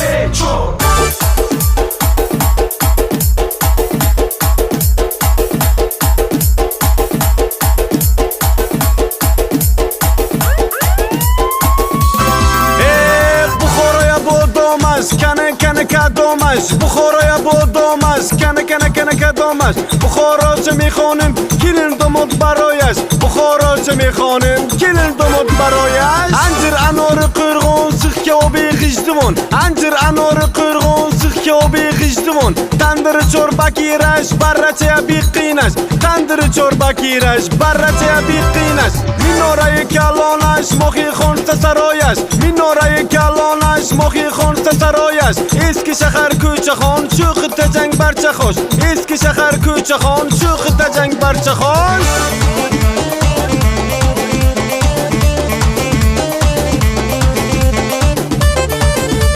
hecho. کنه کدامش بخورای با دامش کنه کدامش بخورا چه میخوانیم گیرین دمود برایش بخورا چه میخوانیم گیرین دمود برایش انجر انار قرغون سخ که او بیخیشتمون انجر انار قرغون سخ که او بیخیشتمون تندر چوربا گیرش برچه بیقینش تندر چوربا گیرش برچه بیقینش مینارای کلانش مخی خونست سرایش مینارای کلانش مخی خونست سرایش اسکی شخر کوچه خان شوخ تا جنگ برچه خوش اسکی شخر کوچه خان شوخ تا جنگ برچه خوش